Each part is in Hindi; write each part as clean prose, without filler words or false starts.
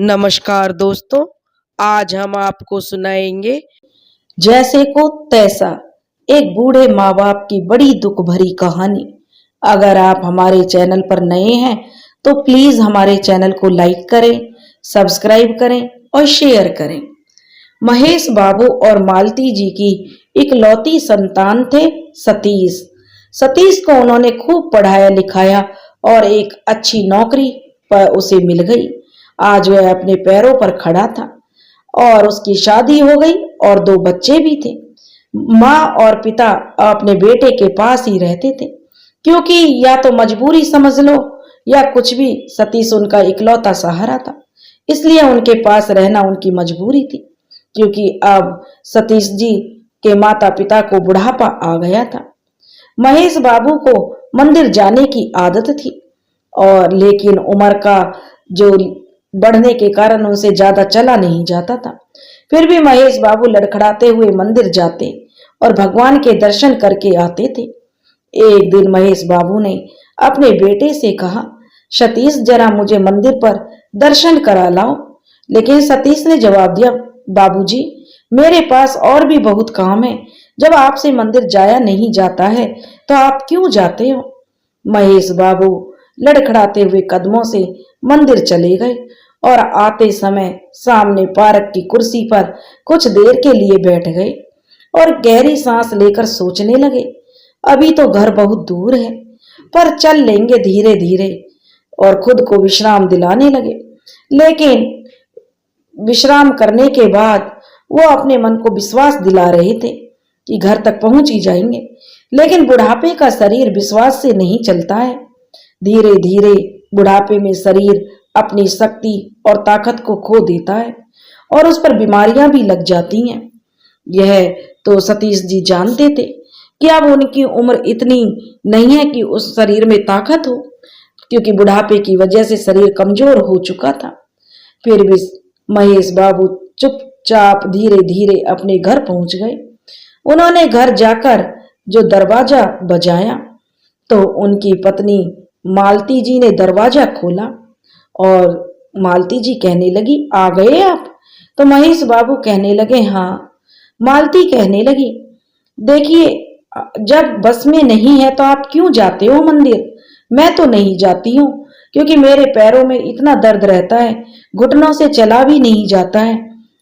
नमस्कार दोस्तों, आज हम आपको सुनाएंगे जैसे को तैसा, एक बूढ़े माँ बाप की बड़ी दुख भरी कहानी। अगर आप हमारे चैनल पर नए हैं तो प्लीज हमारे चैनल को लाइक करें, सब्सक्राइब करें और शेयर करें। महेश बाबू और मालती जी की इकलौती संतान थे सतीश। सतीश को उन्होंने खूब पढ़ाया लिखाया और एक अच्छी नौकरी पर उसे मिल गई। आज वह अपने पैरों पर खड़ा था और उसकी शादी हो गई और दो बच्चे भी थे। माँ और पिता अपने बेटे के पास ही रहते थे, क्योंकि या तो मजबूरी समझ लो या कुछ भी, सतीश उनका इकलौता सहारा था। इसलिए उनके पास रहना उनकी मजबूरी थी, क्योंकि अब सतीश जी के माता पिता को बुढ़ापा आ गया था। महेश बाबू को मंदिर जाने की आदत थी और लेकिन उम्र का जो बढ़ने के कारण उनसे ज्यादा चला नहीं जाता था। फिर भी महेश बाबू लड़खड़ाते हुए मंदिर जाते और भगवान के दर्शन करके आते थे। एक दिन महेश बाबू ने अपने बेटे से कहा, सतीश जरा मुझे मंदिर पर दर्शन करा लाओ। लेकिन सतीश ने जवाब दिया, बाबूजी मेरे पास और भी बहुत काम है। जब आपसे मंदिर जाया नहीं जाता है तो आप क्यों जाते हो? महेश बाबू लड़खड़ाते हुए कदमों से मंदिर चले गए और आते समय सामने पार्क की कुर्सी पर कुछ देर के लिए बैठ गए और गहरी सांस लेकर सोचने लगे, अभी तो घर बहुत दूर है, पर चल लेंगे धीरे धीरे, और खुद को विश्राम दिलाने लगे। लेकिन विश्राम करने के बाद वो अपने मन को विश्वास दिला रहे थे कि घर तक पहुंच ही जाएंगे। लेकिन बुढ़ापे का शरीर विश्वास से नहीं चलता है। धीरे धीरे बुढ़ापे में शरीर अपनी शक्ति और ताकत को खो देता है और उस पर बीमारियां भी लग जाती हैं। यह तो सतीश जी जानते थे कि अब उनकी उम्र इतनी नहीं है कि उस शरीर में ताकत हो, क्योंकि बुढ़ापे की वजह से शरीर कमजोर हो चुका था। फिर भी महेश बाबू चुपचाप धीरे धीरे अपने घर पहुंच गए। उन्होंने घर जाकर जो दरवाजा बजाया तो उनकी पत्नी मालती जी ने दरवाजा खोला और मालती जी कहने लगी, आ गए आप? तो महेश बाबू कहने लगे, हाँ। मालती कहने लगी, देखिए जब बस में नहीं है तो आप क्यों जाते हो मंदिर? मैं तो नहीं जाती हूँ, क्योंकि मेरे पैरों में इतना दर्द रहता है, घुटनों से चला भी नहीं जाता है।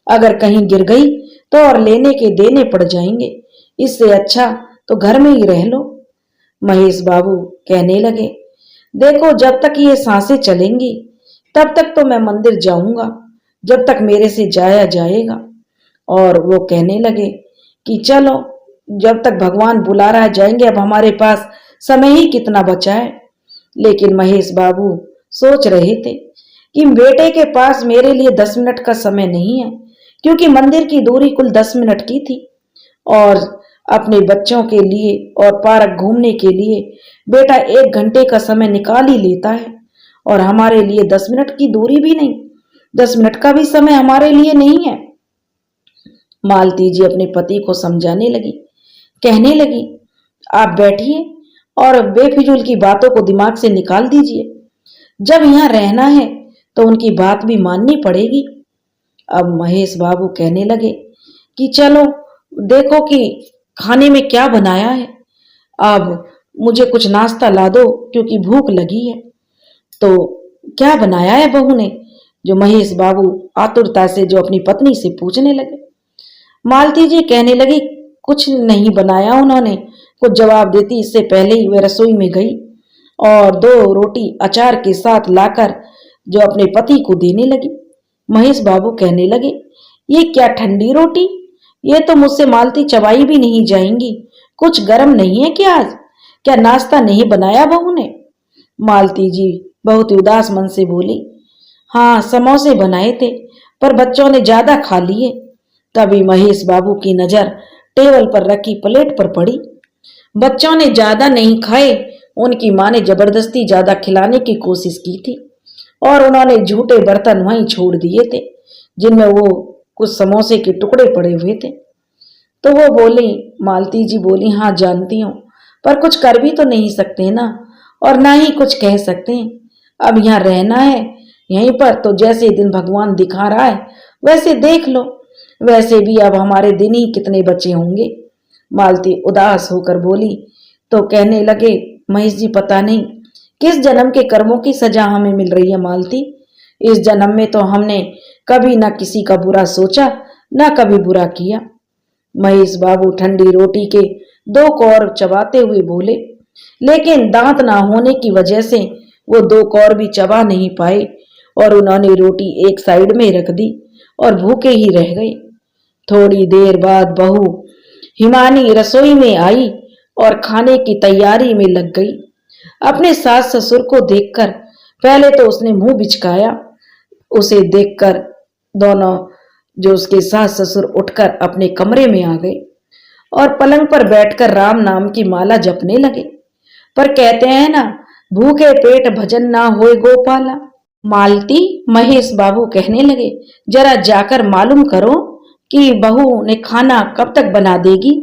अगर कहीं गिर गई तो और लेने के देने पड़ जाएंगे, इससे अच्छा तो घर में ही रह लो। महेश बाबू कहने लगे, देखो जब तक ये सांसें चलेंगी तब तक तो मैं मंदिर जाऊंगा, जब तक मेरे से जाया जाएगा। और वो कहने लगे कि चलो जब तक भगवान बुला रहा है जाएंगे, अब हमारे पास समय ही कितना बचा है। लेकिन महेश बाबू सोच रहे थे कि बेटे के पास मेरे लिए 10 मिनट का समय नहीं है, क्योंकि मंदिर की दूरी कुल 10 मिनट की थी और अपने बच्चों के लिए और पार्क घूमने के लिए बेटा 1 घंटे का समय निकाल ही लेता है, और हमारे लिए 10 मिनट की दूरी भी नहीं, 10 मिनट का भी समय हमारे लिए नहीं है। मालती जी अपने पति को समझाने लगी, कहने लगी, आप बैठिए और बेफिजूल की बातों को दिमाग से निकाल दीजिए। जब यहाँ रहना है तो उनकी बात भी माननी पड़ेगी। अब महेश बाबू कहने लगे कि चलो देखो कि खाने में क्या बनाया है, अब मुझे कुछ नाश्ता ला दो क्योंकि भूख लगी है। तो क्या बनाया है बहू ने? जो महेश बाबू आतुरता से जो अपनी पत्नी से पूछने लगे। मालती जी कहने लगी, कुछ नहीं बनाया उन्होंने। कुछ जवाब देती इससे पहले ही वे रसोई में गई और 2 रोटी अचार के साथ लाकर जो अपने पति को देने लगी। महेश बाबू कहने लगे, ये क्या ठंडी रोटी? ये तो मुझसे मालती चबाई भी नहीं जाएंगी। कुछ गर्म नहीं है क्या आज? क्या नाश्ता नहीं बनाया बहू ने? मालती जी बहुत उदास मन से बोली, हाँ समोसे बनाए थे, पर बच्चों ने ज्यादा खा लिए। तभी महेश बाबू की नजर टेबल पर रखी प्लेट पर पड़ी। बच्चों ने ज्यादा नहीं खाए, उनकी माँ ने जबरदस्ती ज्यादा खिलाने की कोशिश की थी और उन्होंने झूठे बर्तन वहीं छोड़ दिए थे जिनमें वो कुछ समोसे के टुकड़े पड़े हुए थे। तो वो बोली, मालती जी बोली, हाँ जानती हूँ, पर कुछ कर भी तो नहीं सकते ना, और ना ही कुछ कह सकते हैं। अब यहाँ रहना है यहीं पर तो जैसे दिन भगवान दिखा रहा है वैसे देख लो। वैसे भी अब हमारे दिन ही कितने बचे होंगे। मालती उदास होकर बोली तो कहने लगे, महेश जी पता नहीं किस जन्म के कर्मों की सजा हमें मिल रही है मालती। इस जन्म में तो हमने कभी ना किसी का बुरा सोचा, ना कभी बुरा किया। महेश बाबू ठंडी रोटी के दो कौर चबाते हुए बोले, लेकिन दांत ना होने की वजह से वो दो कौर भी चबा नहीं पाए और उन्होंने रोटी एक साइड में रख दी और भूखे ही रह गए। थोड़ी देर बाद बहू हिमानी रसोई में आई और खाने की तैयारी में लग गई। अपने सास ससुर को देखकर पहले तो उसने मुंह बिचकाया। उसे देखकर दोनों जो उसके सास ससुर उठकर अपने कमरे में आ गए और पलंग पर बैठकर राम नाम की माला जपने लगे। पर कहते हैं ना, भूखे पेट भजन ना होए गोपाला। मालती महेश बाबू कहने लगे, जरा जाकर मालूम करो कि बहू ने खाना कब तक बना देगी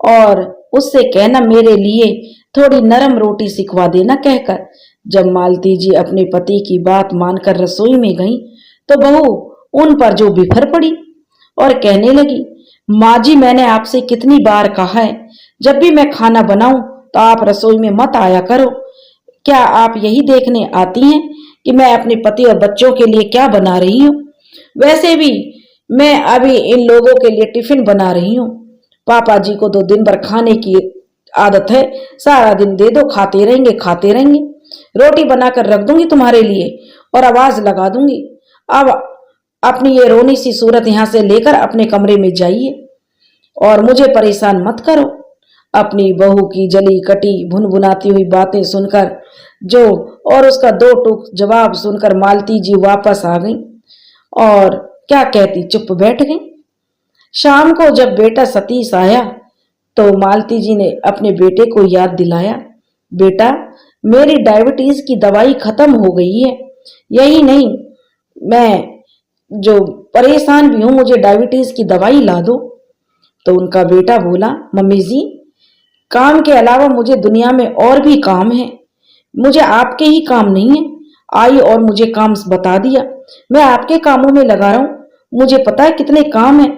और उससे कहना मेरे लिए थोड़ी नरम रोटी सिखवा देना कहकर। जब मालती जी अपने पति की बात मानकर रसोई में गईं, तो बहू उन पर जो बिफर पड़ी और कहने लगी, माँ जी मैंने आपसे कितनी बार कहा है, जब भी मैं खाना बनाऊं तो आप रसोई में मत आया करो। क्या आप यही देखने आती हैं कि मैं अपने पति और बच्चों के लिए क्या बना रही हूँ? वैसे भी मैं अभी इन लोगों के लिए टिफिन बना रही हूँ। पापा जी को तो दिन भर खाने की आदत है, सारा दिन दे दो खाते रहेंगे खाते रहेंगे। रोटी बनाकर रख दूंगी तुम्हारे लिए और आवाज लगा दूंगी, अब अपनी ये रोनी सी सूरत यहां से लेकर अपने कमरे में जाइए और मुझे परेशान मत करो। अपनी बहू की जली कटी भुनभुनाती हुई बातें सुनकर जो और उसका दो टूक जवाब सुनकर मालती जी वापस आ गईं और क्या कहती चुप बैठ गईं। शाम को जब बेटा सतीश आया तो मालती जी ने अपने बेटे को याद दिलाया, बेटा मेरी डायबिटीज की दवाई खत्म हो गई है, यही नहीं मैं जो परेशान भी हूं, मुझे डायबिटीज की दवाई ला दो। तो उनका बेटा बोला, मम्मी जी काम के अलावा मुझे दुनिया में और भी काम है, मुझे आपके ही काम नहीं है। आई और मुझे काम बता दिया, मैं आपके कामों में लगा रहा हूं। मुझे पता है कितने काम है,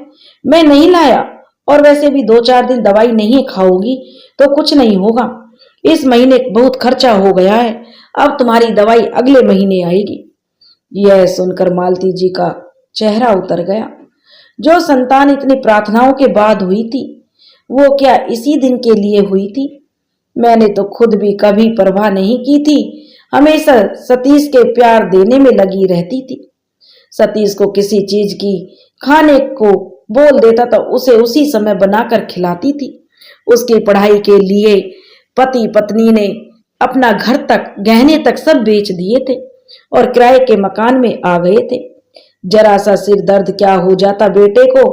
मैं नहीं लाया। और वैसे भी 2-4 दिन दवाई नहीं खाओगी तो कुछ नहीं होगा। इस महीने बहुत खर्चा हो गया है, अब तुम्हारी दवाई अगले महीने आएगी। यह सुनकर मालती जी का चेहरा उतर गया। जो संतान इतनी प्रार्थनाओं के बाद हुई थी, वो क्या इसी दिन के लिए हुई थी? मैंने तो खुद भी कभी परवाह नहीं की थी, हमेशा सतीश के प्यार देने में लगी रहती थी। सतीश को किसी चीज की खाने को बोल देता तो उसे उसी समय बनाकर खिलाती थी। उसकी पढ़ाई के लिए पति पत्नी ने अपना घर तक गहने तक सब बेच दिए थे और किराए के मकान में आ गए थे। जरा सा सिर दर्द क्या हो जाता बेटे को,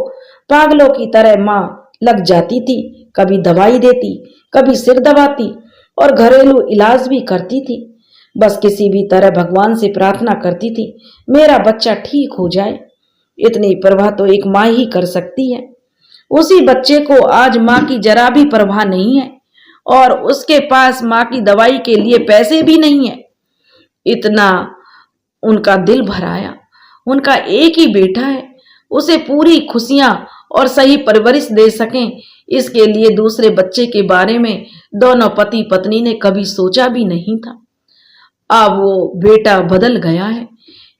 पागलों की तरह माँ लग जाती थी, कभी दवाई देती कभी सिर दबाती और घरेलू इलाज भी करती थी। बस किसी भी तरह भगवान से प्रार्थना करती थी, मेरा बच्चा ठीक हो जाए। इतनी परवाह तो एक माँ ही कर सकती है। उसी बच्चे को आज माँ की जरा भी परवाह नहीं है और उसके पास माँ की दवाई के लिए पैसे भी नहीं है। इतना उनका दिल भर आया। उनका एक ही बेटा है, उसे पूरी खुशियां और सही परवरिश दे सकें, इसके लिए दूसरे बच्चे के बारे में दोनों पति पत्नी ने कभी सोचा भी नहीं था। अब वो बेटा बदल गया है।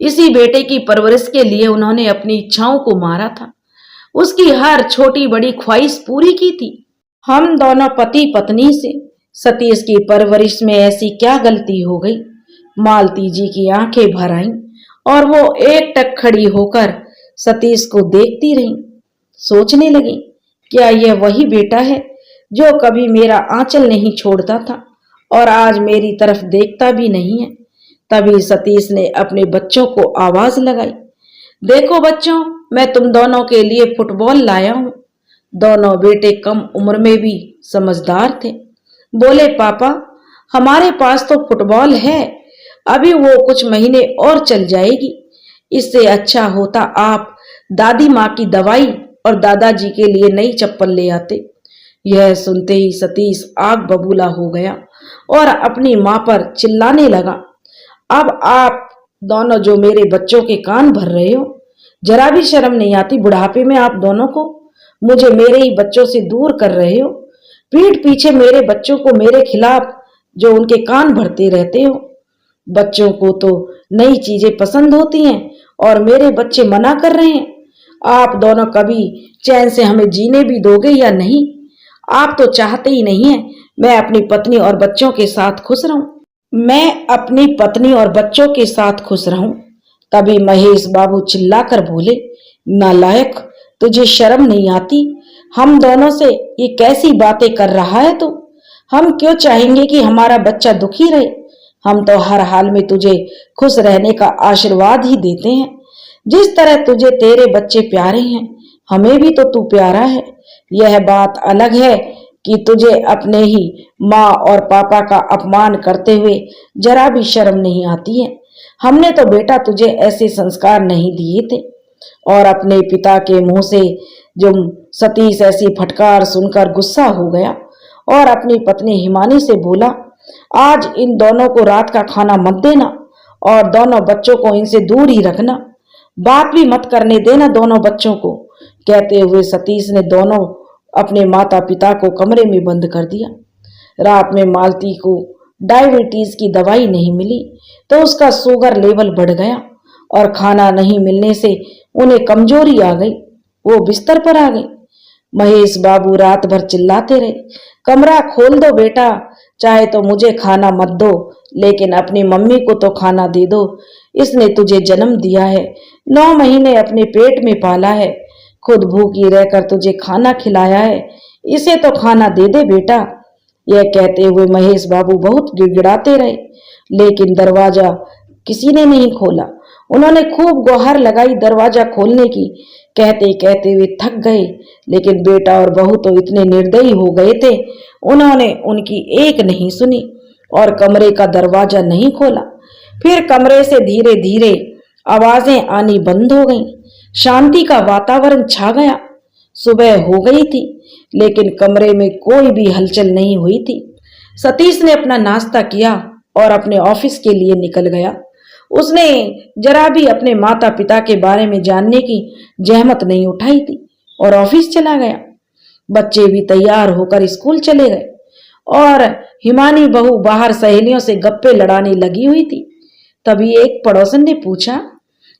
इसी बेटे की परवरिश के लिए उन्होंने अपनी इच्छाओं को मारा था, उसकी हर छोटी बड़ी ख्वाहिश पूरी की थी। हम दोनों पति पत्नी से सतीश की परवरिश में ऐसी क्या गलती हो गई? मालती जी की आंखें भर आईं और वो एकटक खड़ी होकर सतीश को देखती रहीं। सोचने लगी, क्या यह वही बेटा है जो कभी मेरा आंचल नहीं छोड़ता था और आज मेरी तरफ देखता भी नहीं है? तभी सतीश ने अपने बच्चों को आवाज लगाई, देखो बच्चों, मैं तुम दोनों के लिए फुटबॉल लाया हूं। दोनों बेटे कम उम्र में भी समझदार थे। बोले, पापा हमारे पास तो फुटबॉल है, अभी वो कुछ महीने और चल जाएगी। इससे अच्छा होता आप दादी माँ की दवाई और दादाजी के लिए नई चप्पल ले आते। यह सुनते ही सतीश आग बबूला हो गया और अपनी माँ पर चिल्लाने लगा, अब आप दोनों जो मेरे बच्चों के कान भर रहे हो, जरा भी शर्म नहीं आती बुढ़ापे में आप दोनों को? मुझे मेरे ही बच्चों से दूर कर रहे हो, पीठ पीछे मेरे बच्चों को मेरे खिलाफ जो उनके कान भरते रहते हो। बच्चों को तो नई चीजें पसंद होती हैं और मेरे बच्चे मना कर रहे हैं। आप दोनों कभी चैन से हमें जीने भी दोगे या नहीं? आप तो चाहते ही नहीं है मैं अपनी पत्नी और बच्चों के साथ खुश रहूं। मैं अपनी पत्नी और बच्चों के साथ खुश रहूं। तभी महेश बाबू चिल्लाकर बोले, नालायक, तुझे शर्म नहीं आती? हम दोनों से ये कैसी बातें कर रहा है तू? हम क्यों चाहेंगे कि हमारा बच्चा दुखी रहे? हम तो हर हाल में तुझे खुश रहने का आशीर्वाद ही देते हैं। जिस तरह तुझे तेरे बच्चे प्यारे हैं, हमें भी तो तू प्यारा है। यह बात अलग है कि तुझे अपने ही माँ और पापा का अपमान करते हुए जरा भी शर्म नहीं आती है। हमने तो बेटा तुझे ऐसे संस्कार नहीं दिए थे। और अपने पिता के मुंह से जो सतीश ऐसी फटकार सुनकर गुस्सा हो गया और अपनी पत्नी हिमानी से बोला, आज इन दोनों को रात का खाना मत देना और दोनों बच्चों को इनसे दूर ही रखना। बात भी मत करने देना दोनों बच्चों को। कहते हुए सतीश ने दोनों अपने माता पिता को कमरे में बंद कर दिया। रात में मालती को डायबिटीज की दवाई नहीं मिली तो उसका शुगर लेवल बढ़ गया और खाना नहीं मिलने से उन्हें कमजोरी आ गई। वो बिस्तर पर आ गई। महेश बाबू रात भर चिल्लाते रहे, कमरा खोल दो बेटा, चाहे तो मुझे खाना मत दो लेकिन अपनी मम्मी को तो खाना दे दो। इसने तुझे जन्म दिया है, 9 महीने अपने पेट में पाला है, खुद भूखी रहकर तुझे खाना खिलाया है, इसे तो खाना दे दे बेटा। यह कहते हुए महेश बाबू बहुत गिड़गिड़ाते रहे लेकिन दरवाजा किसी ने नहीं खोला। उन्होंने खूब गुहार लगाई दरवाजा खोलने की। कहते कहते वे थक गए लेकिन बेटा और बहू तो इतने निर्दयी हो गए थे, उन्होंने उनकी एक नहीं सुनी और कमरे का दरवाजा नहीं खोला। फिर कमरे से धीरे धीरे आवाजें आनी बंद हो गईं। शांति का वातावरण छा गया। सुबह हो गई थी लेकिन कमरे में कोई भी हलचल नहीं हुई थी। सतीश ने अपना नाश्ता किया और अपने ऑफिस के लिए निकल गया। उसने जरा भी अपने माता पिता के बारे में जानने की जहमत नहीं उठाई थी और ऑफिस चला गया। बच्चे भी तैयार होकर स्कूल चले गए और हिमानी बहू बाहर सहेलियों से गप्पे लड़ाने लगी हुई थी। तभी एक पड़ोसन ने पूछा,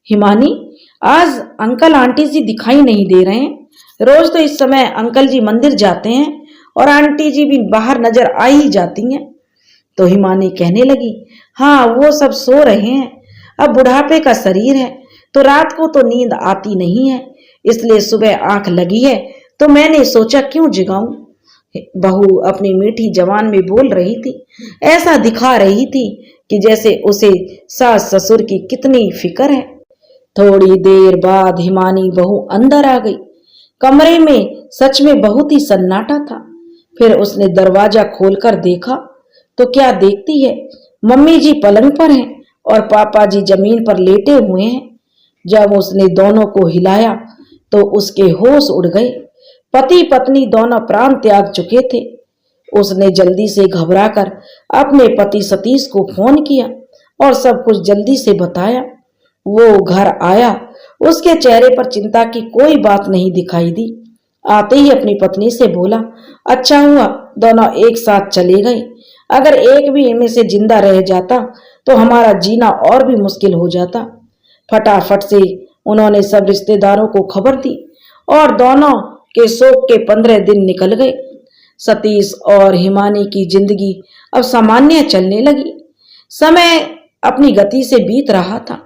हिमानी, आज अंकल आंटी जी दिखाई नहीं दे रहे हैं। रोज तो इस समय अंकल जी मंदिर जाते हैं और आंटी जी भी बाहर नजर आ ही जाती हैं। तो हिमानी कहने लगी, हाँ, वो सब सो रहे हैं। अब बुढ़ापे का शरीर है तो रात को तो नींद आती नहीं है, इसलिए सुबह आंख लगी है तो मैंने सोचा क्यों जगाऊं। बहू अपनी मीठी जबान में बोल रही थी, ऐसा दिखा रही थी कि जैसे उसे सास ससुर की कितनी फिक्र है। थोड़ी देर बाद हिमानी बहू अंदर आ गई। कमरे में सच में बहुत ही सन्नाटा था। फिर उसने दरवाजा खोलकर देखा तो क्या देखती है, मम्मी जी पलंग पर हैं और पापा जी जमीन पर लेटे हुए हैं। जब उसने दोनों को हिलाया तो उसके होश उड़ गए। पति पत्नी दोनों प्राण त्याग चुके थे। उसने जल्दी से घबराकर अपने पति सतीश को फोन किया और सब कुछ जल्दी से बताया। वो घर आया, उसके चेहरे पर चिंता की कोई बात नहीं दिखाई दी। आते ही अपनी पत्नी से बोला, अच्छा हुआ दोनों एक साथ चले गए। अगर एक भी इनमें से जिंदा रह जाता तो हमारा जीना और भी मुश्किल हो जाता। फटाफट से उन्होंने सब रिश्तेदारों को खबर दी और दोनों के शोक के 15 दिन निकल गए। सतीश और हिमानी की जिंदगी अब सामान्य चलने लगी। समय अपनी गति से बीत रहा था।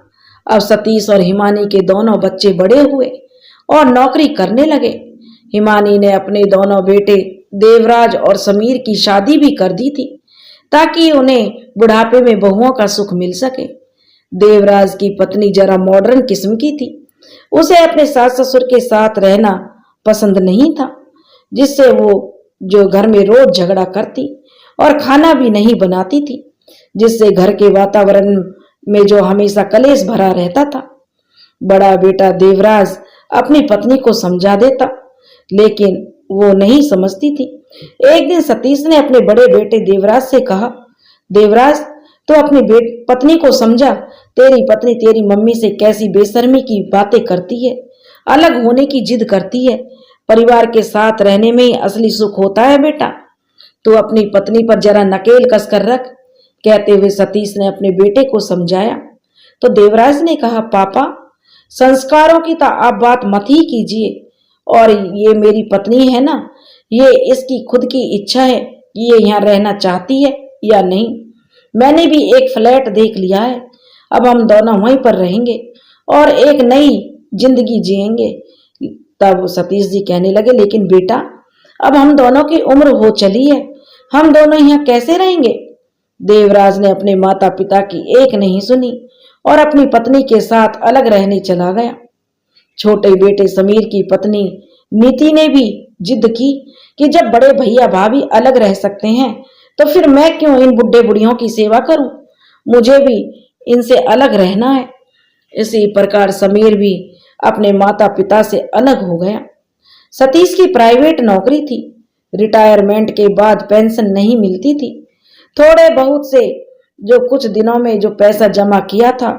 अब सतीश और हिमानी के दोनों बच्चे बड़े हुए और नौकरी करने लगे। हिमानी ने अपने दोनों बेटे देवराज और समीर की शादी भी कर दी थी ताकि उन्हें बुढ़ापे में बहुओं का सुख मिल सके। देवराज की पत्नी जरा मॉडर्न किस्म की थी। उसे अपने सास ससुर के साथ रहना पसंद नहीं था, जिससे वो जो घर में रोज झगड़ा करती और खाना भी नहीं बनाती थी, जिससे घर के वातावरण में जो हमेशा कलेश भरा रहता था। बड़ा बेटा देवराज अपनी पत्नी को समझा देता लेकिन वो नहीं समझती थी। एक दिन सतीश ने अपने बड़े बेटे देवराज से कहा, देवराज, तो अपनी पत्नी को समझा, तेरी पत्नी तेरी मम्मी से कैसी बेशर्मी की बातें करती है, अलग होने की जिद करती है। परिवार के साथ रहने में ही असली सुख होता है बेटा। तू अपनी पत्नी पर जरा नकेल कस कर रख, कहते हुए सतीश ने अपने बेटे को समझाया। तो देवराज ने कहा, पापा संस्कारों की तो आप बात मत ही कीजिए, और ये मेरी पत्नी है ना, ये इसकी खुद की इच्छा है कि ये यहाँ रहना चाहती है या नहीं। मैंने भी एक फ्लैट देख लिया है, अब हम दोनों वहीं पर रहेंगे और एक नई जिंदगी जिएंगे। तब सतीश जी कहने लगे, लेकिन बेटा अब हम दोनों की उम्र हो चली है, हम दोनों यहाँ कैसे रहेंगे। देवराज ने अपने माता पिता की एक नहीं सुनी और अपनी पत्नी के साथ अलग रहने चला गया। छोटे बेटे समीर की पत्नी नीति ने भी जिद की कि जब बड़े भैया भाभी अलग रह सकते हैं तो फिर मैं क्यों इन बुढ़े बुढ़ियों की सेवा करूं, मुझे भी इनसे अलग रहना है। इसी प्रकार समीर भी अपने माता पिता से अलग हो गया। सतीश की प्राइवेट नौकरी थी, रिटायरमेंट के बाद पेंशन नहीं मिलती थी। थोड़े बहुत से जो कुछ दिनों में जो पैसा जमा किया था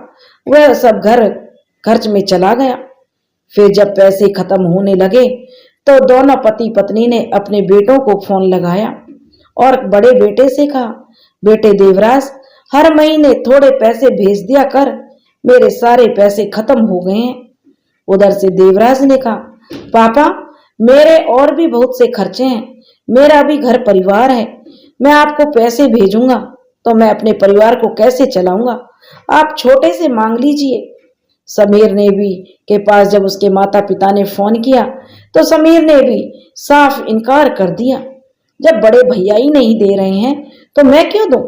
वह सब घर खर्च में चला गया। फिर जब पैसे खत्म होने लगे तो दोनों पति पत्नी ने अपने बेटों को फोन लगाया और बड़े बेटे से कहा, बेटे देवराज हर महीने थोड़े पैसे भेज दिया कर, मेरे सारे पैसे खत्म हो गए हैं। उधर से देवराज ने कहा, पापा मेरे और भी बहुत से खर्चे हैं, मेरा भी घर परिवार है, मैं आपको पैसे भेजूंगा तो मैं अपने परिवार को कैसे चलाऊंगा, आप छोटे से मांग लीजिए। समीर ने भी के पास जब उसके माता पिता ने फोन किया तो समीर ने भी साफ इनकार कर दिया, जब बड़े भैया ही नहीं दे रहे हैं तो मैं क्यों दूं।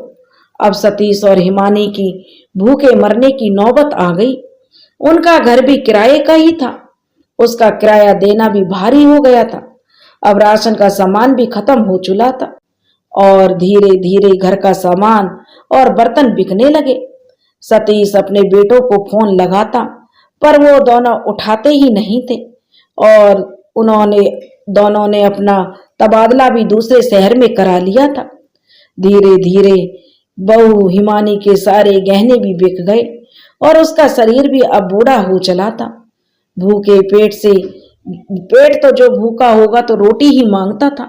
अब सतीश और हिमानी की भूखे मरने की नौबत आ गई। उनका घर भी किराए का ही था, उसका किराया देना भी भारी हो गया था। अब राशन का सामान भी खत्म हो चुका था और धीरे धीरे घर का सामान और बर्तन बिकने लगे। सतीश अपने बेटों को फोन लगाता पर वो दोनों उठाते ही नहीं थे और दोनों ने अपना तबादला भी दूसरे शहर में करा लिया था। धीरे धीरे बहू हिमानी के सारे गहने भी बिक गए और उसका शरीर भी अब बूढ़ा हो चला था। भूखे पेट तो जो भूखा होगा तो रोटी ही मांगता था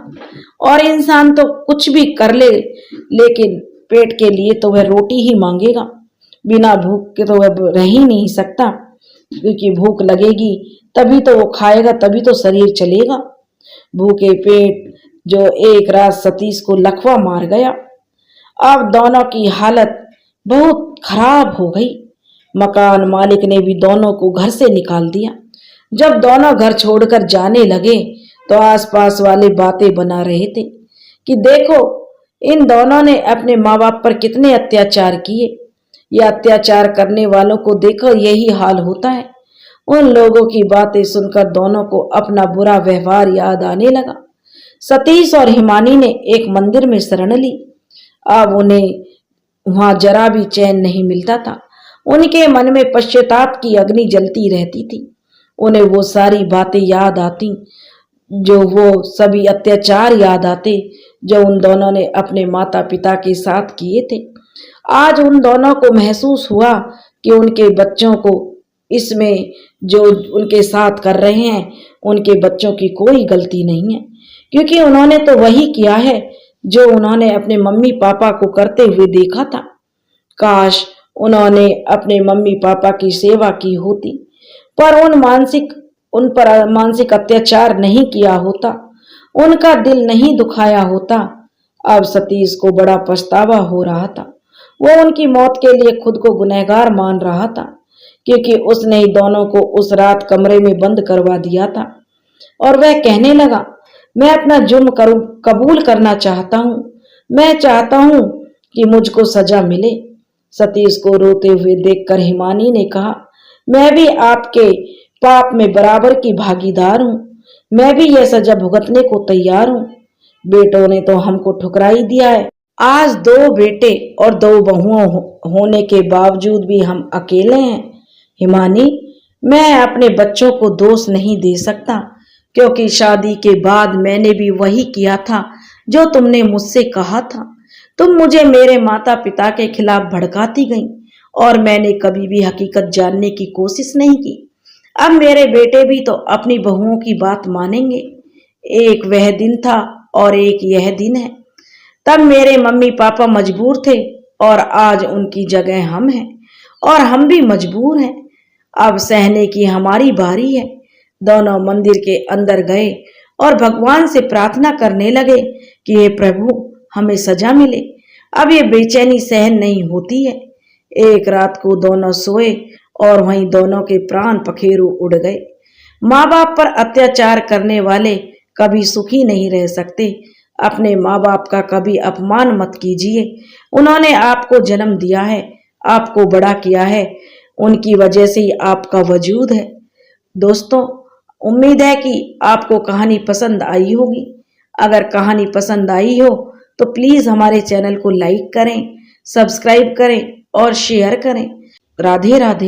और इंसान तो कुछ भी कर ले, लेकिन पेट के लिए तो वह रोटी ही मांगेगा। बिना भूख के तो वह रह ही नहीं सकता, क्योंकि भूख लगेगी तभी तो वो खाएगा, तभी तो शरीर चलेगा। भूखे पेट जो एक रात सतीश को लकवा मार गया। अब दोनों की हालत बहुत खराब हो गई। मकान मालिक ने भी दोनों को घर से निकाल दिया। जब दोनों घर छोड़कर जाने लगे तो आसपास वाले बातें बना रहे थे कि देखो इन दोनों ने अपने माँ बाप पर कितने अत्याचार किए, या अत्याचार करने वालों को देखो यही हाल होता है। उन लोगों की बातें सुनकर दोनों को अपना बुरा व्यवहार याद आने लगा। सतीश और हिमानी ने एक मंदिर में शरण ली। अब उन्हें वहां जरा भी चैन नहीं मिलता था। उनके मन में पश्चाताप की अग्नि जलती रहती थी। उन्हें वो सारी बातें याद आती, जो वो सभी अत्याचार याद आते जो उन दोनों ने अपने माता पिता के साथ किए थे। आज उन दोनों को महसूस हुआ कि उनके बच्चों को इसमें जो उनके साथ कर रहे हैं उनके बच्चों की कोई गलती नहीं है, क्योंकि उन्होंने तो वही किया है जो उन्होंने अपने मम्मी पापा को करते हुए देखा था। काश उन्होंने अपने मम्मी पापा की सेवा की होती, पर उन पर मानसिक अत्याचार नहीं किया होता, उनका दिल नहीं दुखाया होता। अब सतीश को बड़ा पछतावा हो रहा था। वो उनकी मौत के लिए खुद को गुनहगार मान रहा था, क्योंकि उसने ही दोनों को उस रात कमरे में बंद करवा दिया था। और वह कहने लगा, मैं अपना जुर्म कबूल करना चाहता हूँ, मैं चाहता हूँ कि मुझको सजा मिले। सतीश को रोते हुए देखकर हिमानी ने कहा, मैं भी आपके पाप में बराबर की भागीदार हूँ, मैं भी यह सजा भुगतने को तैयार हूँ। बेटों ने तो हमको ठुकरा ही दिया है। आज 2 बेटे और 2 बहुओं होने के बावजूद भी हम अकेले हैं। हिमानी, मैं अपने बच्चों को दोष नहीं दे सकता, क्योंकि शादी के बाद मैंने भी वही किया था जो तुमने मुझसे कहा था। तुम मुझे मेरे माता पिता के खिलाफ भड़काती गई और मैंने कभी भी हकीकत जानने की कोशिश नहीं की। अब मेरे बेटे भी तो अपनी बहुओं की बात मानेंगे। एक वह दिन था और एक यह दिन है। तब मेरे मम्मी पापा मजबूर थे और आज उनकी जगह हम हैं और हम भी मजबूर हैं। अब सहने की हमारी बारी है। दोनों मंदिर के अंदर गए और भगवान से प्रार्थना करने लगे कि हे प्रभु, हमें सजा मिले। अब ये बेचैनी सहन नहीं होती है। एक रात को दोनों सोए और वहीं दोनों के प्राण पखेरु उड़ गए। माँ बाप पर अत्याचार करने वाले कभी सुखी नहीं रह सकते। अपने माँ बाप का कभी अपमान मत कीजिए। उन्होंने आपको जन्म दिया है, आपको बड़ा किया है, उनकी वजह से ही आपका वजूद है। दोस्तों, उम्मीद है कि आपको कहानी पसंद आई होगी। अगर कहानी पसंद आई हो तो प्लीज हमारे चैनल को लाइक करें, सब्सक्राइब करें और शेयर करें। राधे राधे।